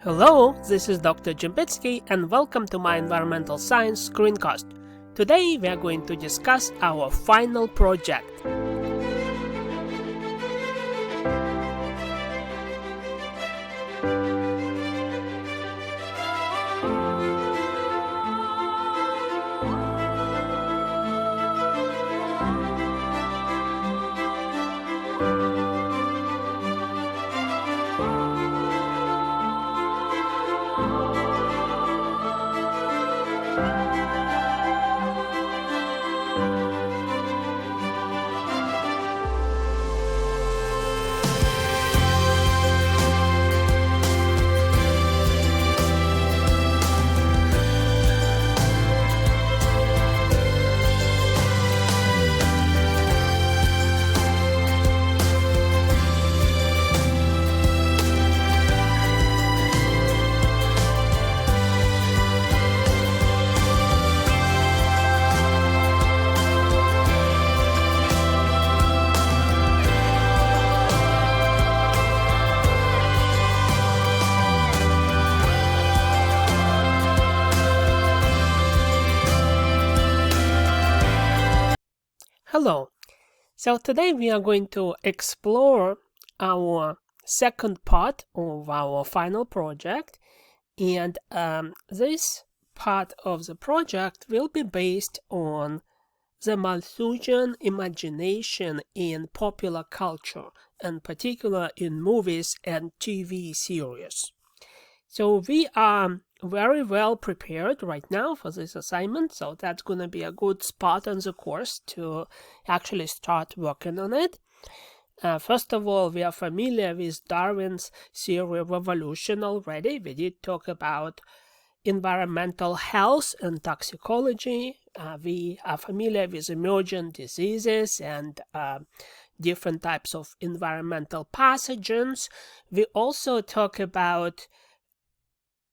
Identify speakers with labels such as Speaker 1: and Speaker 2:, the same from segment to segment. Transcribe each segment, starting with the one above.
Speaker 1: Hello, this is Dr. Jimbitsky and welcome to my environmental science screencast. Today we are going to discuss our final project. Hello. So today we are going to explore our second part of our final project, and this part of the project will be based on the Malthusian imagination in popular culture, in particular in movies and TV series. So we are very well prepared right now for this assignment, so that's going to be a good spot on the course to actually start working on it. First of all, we are familiar with Darwin's theory of evolution already. We did talk about environmental health and toxicology. We are familiar with emergent diseases and different types of environmental pathogens. We also talk about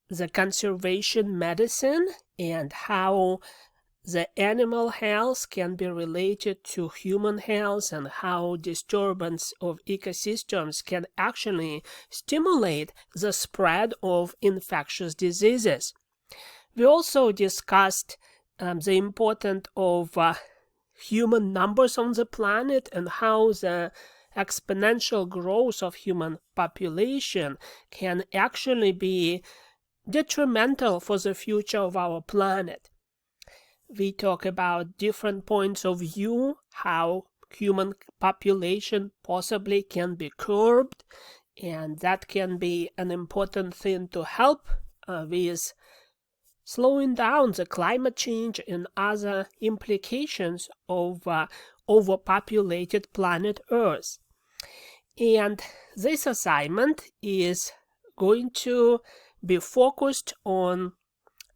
Speaker 1: the conservation medicine and how the animal health can be related to human health and how disturbance of ecosystems can actually stimulate the spread of infectious diseases. We also discussed the importance of human numbers on the planet and how the exponential growth of human population can actually be detrimental for the future of our planet. We talk about different points of view, how human population possibly can be curbed, and that can be an important thing to help with slowing down the climate change and other implications of overpopulated planet Earth. And this assignment is going to be focused on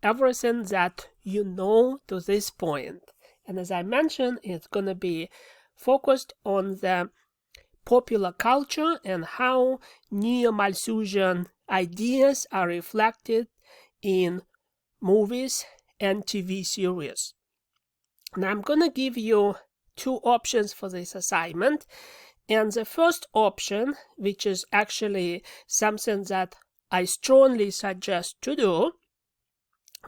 Speaker 1: everything that you know to this point. And as I mentioned, it's going to be focused on the popular culture and how neo-Malthusian ideas are reflected in movies and TV series. And I'm going to give you two options for this assignment. And the first option, which is actually something that I strongly suggest to do,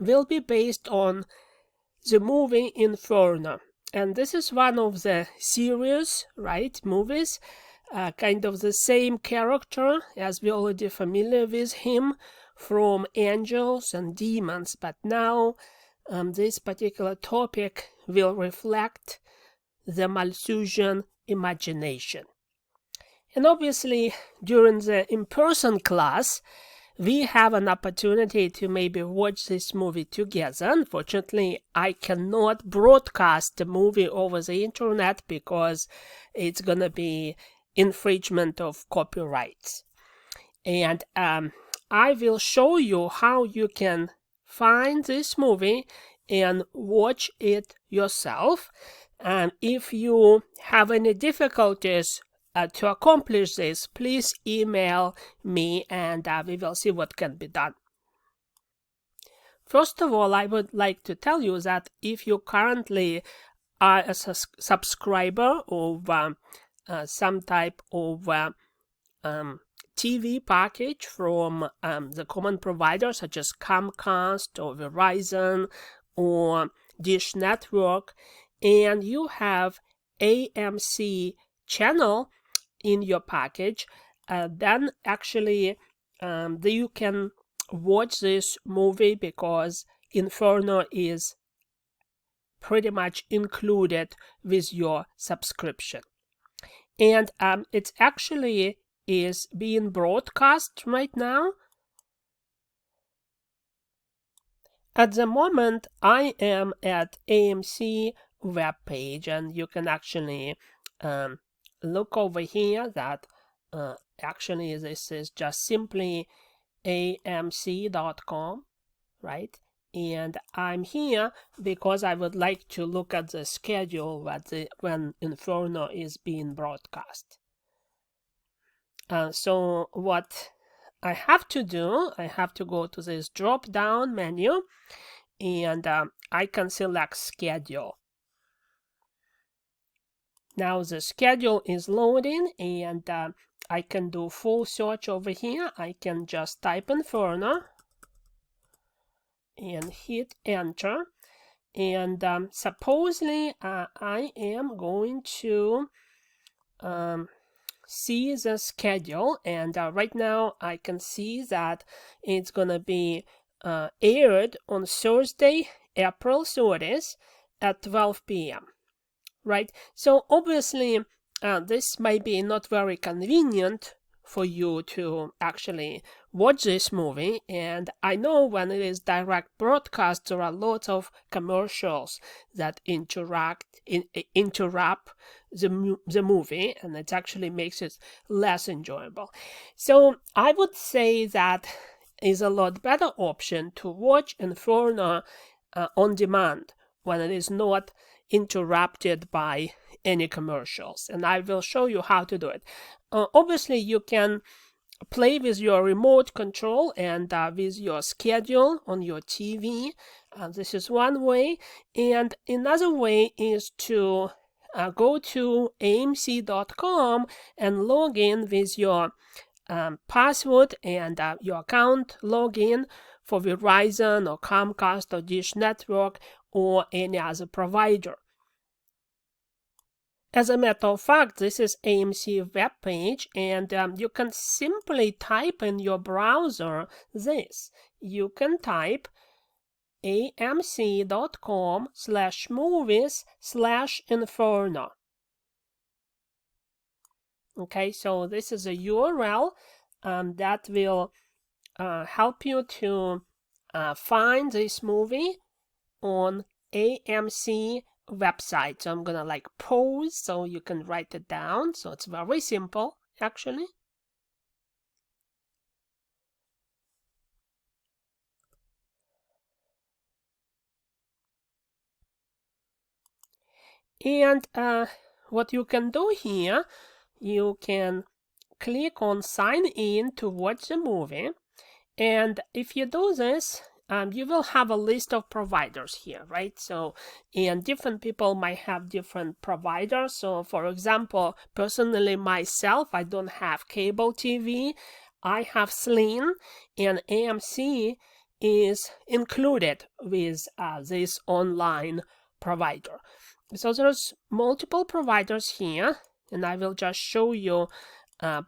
Speaker 1: will be based on the movie Inferno. And this is one of the series, movies, kind of the same character as we're already familiar with him from Angels and Demons. But now this particular topic will reflect the Malthusian imagination. And obviously, during the in-person class, we have an opportunity to maybe watch this movie together. Unfortunately, I cannot broadcast the movie over the internet because it's going to be infringement of copyrights. And I will show you how you can find this movie and watch it yourself. And if you have any difficulties to accomplish this, please email me and we will see what can be done. First of all, I would like to tell you that if you currently are a subscriber of some type of TV package from the common providers such as Comcast or Verizon or Dish Network, and you have AMC channel in your package, then actually you can watch this movie because Inferno is pretty much included with your subscription. And it actually is being broadcast right now. At the moment, I am at AMC webpage, and you can actually look over here that actually this is just simply amc.com, right? And I'm here because I would like to look at the schedule when Inferno is being broadcast. So what I have to do, I have to go to this drop-down menu, and I can select schedule. Now the schedule is loading, and I can do full search over here. I can just type Inferno and hit enter, and supposedly I am going to see the schedule, and right now I can see that it's gonna be aired on Thursday, April 30th at 12 p.m. right? So obviously this might be not very convenient for you to actually watch this movie, and I know when it is direct broadcast there are lots of commercials that interrupt the movie, and it actually makes it less enjoyable. So I would say that is a lot better option to watch Inferno on demand when it is not interrupted by any commercials, and I will show you how to do it. Obviously you can play with your remote control and with your schedule on your TV. This is one way, and another way is to go to amc.com and log in with your password and your account login for Verizon or Comcast or Dish Network or any other provider. As a matter of fact, this is AMC web page, and you can simply type in your browser this. You can type amc.com/movies/inferno. Okay, so this is a URL that will help you to find this movie on AMC website. So I'm gonna pause so you can write it down. So it's very simple actually. And what you can do here, you can click on sign in to watch the movie, and if you do this, you will have a list of providers here, right? So, and different people might have different providers. So for example, personally myself, I don't have cable TV. I have Sling, and AMC is included with this online provider. So there's multiple providers here, and I will just show you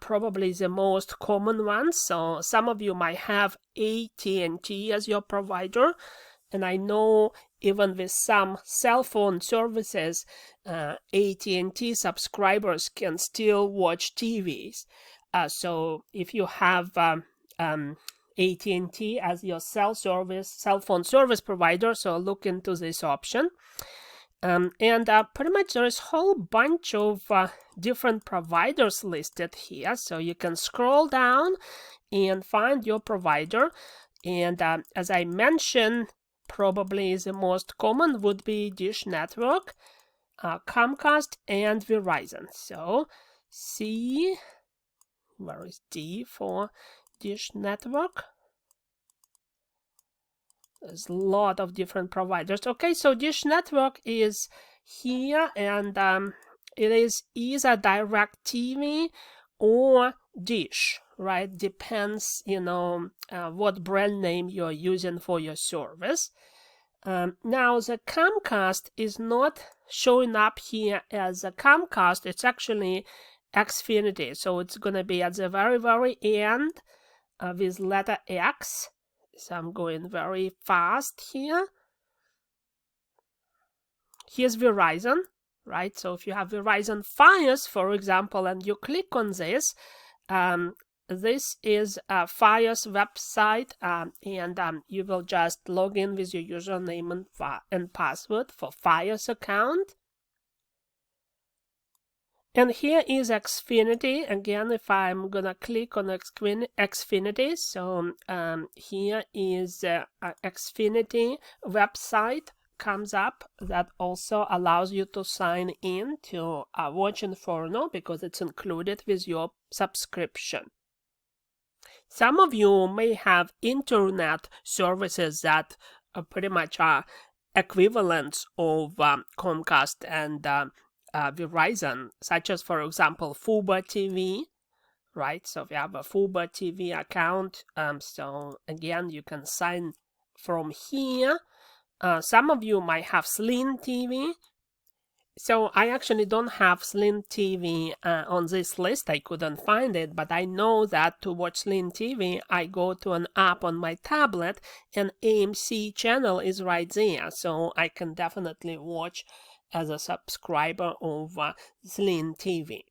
Speaker 1: probably the most common ones. So some of you might have AT&T as your provider, and I know even with some cell phone services, AT&T subscribers can still watch TVs. So if you have AT&T as your cell phone service provider, so look into this option. And pretty much there is a whole bunch of different providers listed here. So you can scroll down and find your provider. And as I mentioned, probably the most common would be Dish Network, Comcast, and Verizon. So C, where is D for Dish Network? There's a lot of different providers. Okay, so Dish Network is here, and it is either DirecTV or Dish, right? Depends, what brand name you're using for your service. Now the Comcast is not showing up here as a Comcast. It's actually Xfinity. So it's going to be at the very, very end with letter X. So I'm going very fast here. Here's Verizon, right? So if you have Verizon Fios, for example, and you click on this, this is a Fios website, and you will just log in with your username and password for Fios account. And here is Xfinity. Again, if I'm gonna click on Xfinity, so here is Xfinity website comes up that also allows you to sign in to Watch Inferno because it's included with your subscription. Some of you may have internet services that pretty much are equivalents of Comcast and Verizon, such as, for example, Fubo TV, right? So if you have a Fubo TV account, so again, you can sign from here. Some of you might have Sling TV. So I actually don't have Sling TV on this list. I couldn't find it, but I know that to watch Sling TV, I go to an app on my tablet, and AMC channel is right there. So I can definitely watch as a subscriber of Sling TV.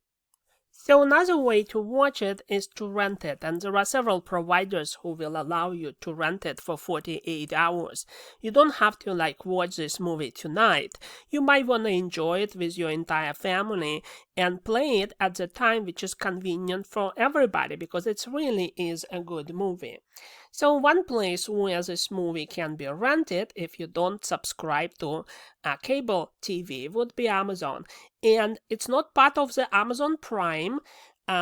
Speaker 1: So another way to watch it is to rent it, and there are several providers who will allow you to rent it for 48 hours. You don't have to watch this movie tonight. You might want to enjoy it with your entire family and play it at the time which is convenient for everybody, because it really is a good movie. So one place where this movie can be rented if you don't subscribe to cable TV would be Amazon. And it's not part of the Amazon Prime,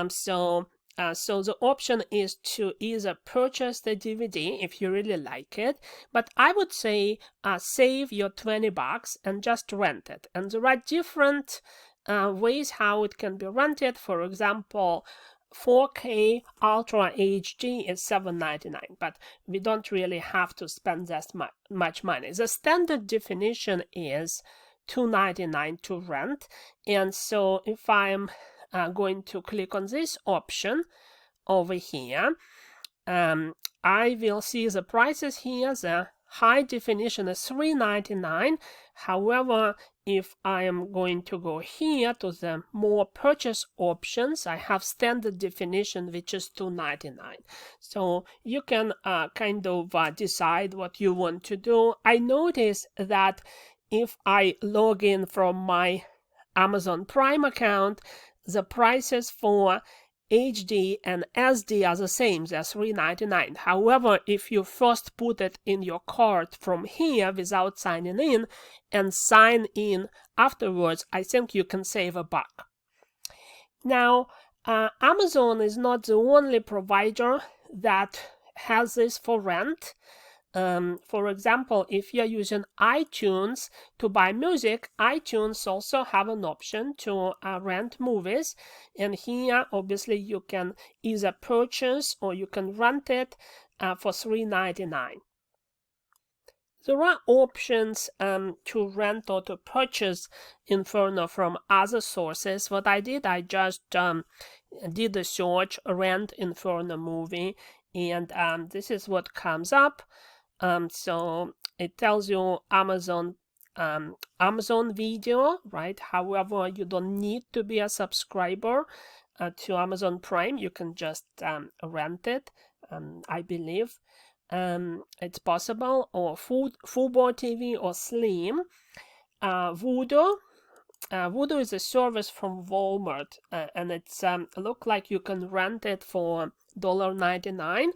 Speaker 1: so the option is to either purchase the DVD if you really like it, but I would say save your $20 and just rent it. And there are different ways how it can be rented. For example, 4K Ultra HD is $7.99, but we don't really have to spend that much money. The standard definition is $2.99 to rent, and so if I'm going to click on this option over here, I will see the prices here. The high definition is $3.99. However, if I am going to go here to the more purchase options, I have standard definition, which is $2.99. So you can kind of decide what you want to do. I notice that if I log in from my Amazon Prime account, the prices for HD and SD are the same, they're $3.99. However, if you first put it in your cart from here without signing in and sign in afterwards, I think you can save $1. Now, Amazon is not the only provider that has this for rent. For example, if you're using iTunes to buy music, iTunes also have an option to rent movies, and here obviously you can either purchase or you can rent it for $3.99. There are options to rent or to purchase Inferno from other sources. What I did, I just did a search, rent Inferno movie, and this is what comes up. So it tells you Amazon Video, right? However, you don't need to be a subscriber to Amazon Prime. You can just rent it, I believe. It's possible, or Fubo TV or Slim. Vudu. Vudu is a service from Walmart, and it's look like you can rent it for $1.99.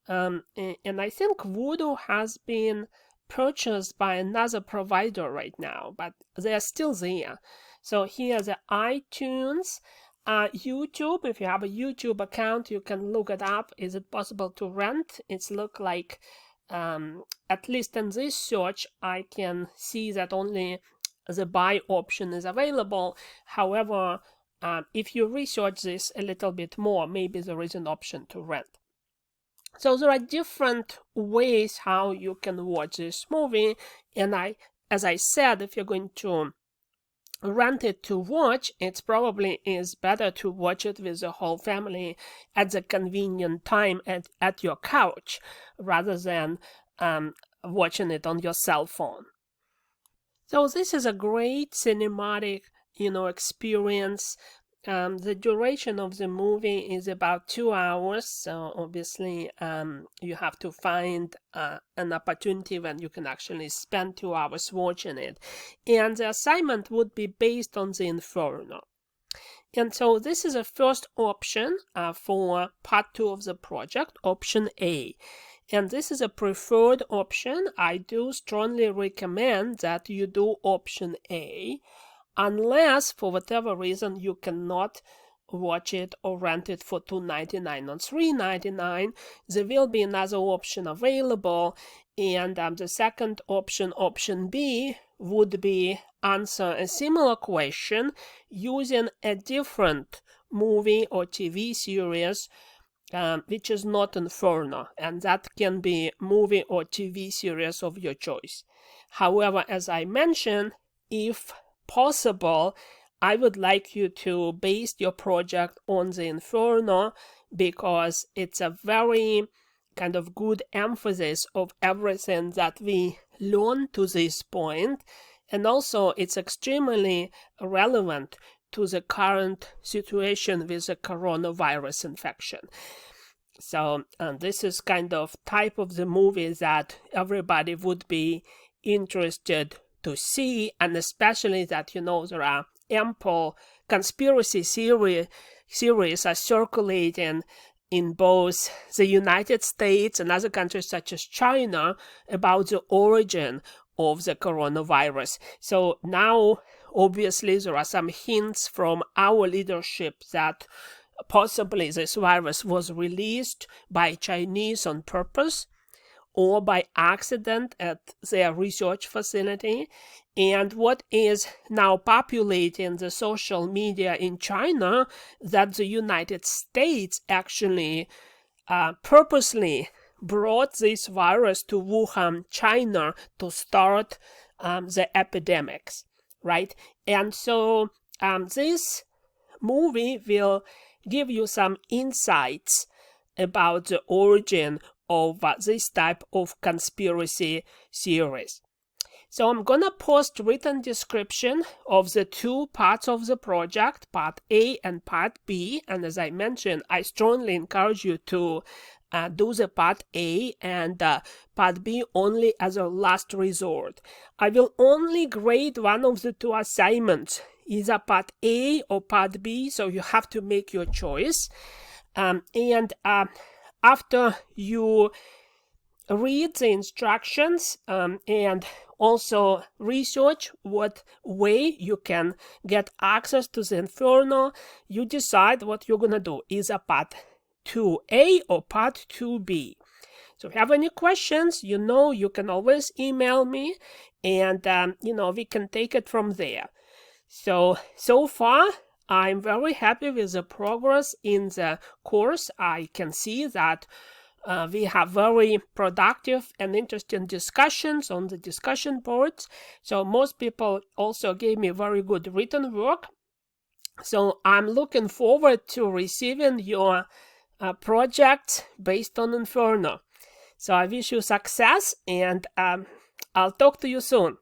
Speaker 1: And I think Vudu has been purchased by another provider right now, but they are still there. So here's the iTunes, YouTube. If you have a YouTube account, you can look it up. Is it possible to rent? It's look like, at least in this search, I can see that only the buy option is available. However, if you research this a little bit more, maybe there is an option to rent. So there are different ways how you can watch this movie, and as I said, if you're going to rent it to watch, it probably is better to watch it with the whole family at the convenient time at your couch, rather than watching it on your cell phone. So this is a great cinematic, experience. The duration of the movie is about 2 hours, so obviously you have to find an opportunity when you can actually spend 2 hours watching it. And the assignment would be based on the Inferno. And so this is the first option for part 2 of the project, option A. And this is a preferred option. I do strongly recommend that you do option A, unless for whatever reason you cannot watch it or rent it for $2.99 or $3.99. There will be another option available, and the second option, option B, would be answer a similar question using a different movie or TV series which is not Inferno, and that can be movie or TV series of your choice. However, as I mentioned, if possible, I would like you to base your project on the Inferno, because it's a very kind of good emphasis of everything that we learned to this point, and also it's extremely relevant to the current situation with the coronavirus infection. So this is kind of type of the movie that everybody would be interested to see, and especially that there are ample conspiracy series are circulating in both the United States and other countries such as China about the origin of the coronavirus. So now obviously there are some hints from our leadership that possibly this virus was released by Chinese on purpose or by accident at their research facility. And what is now populating the social media in China, that the United States actually purposely brought this virus to Wuhan, China, to start the epidemics, right? And so this movie will give you some insights about the origin of this type of conspiracy series. So I'm gonna post written description of the two parts of the project, part A and part B. And as I mentioned, I strongly encourage you to do the part A and part B only as a last resort. I will only grade one of the two assignments, either part A or part B, so you have to make your choice. After you read the instructions and also research what way you can get access to the Inferno, you decide what you're gonna do, either part 2A or part 2B. So if you have any questions, you can always email me, and we can take it from there. So far, I'm very happy with the progress in the course. I can see that we have very productive and interesting discussions on the discussion boards. So most people also gave me very good written work. So I'm looking forward to receiving your projects based on Inferno. So I wish you success, and I'll talk to you soon.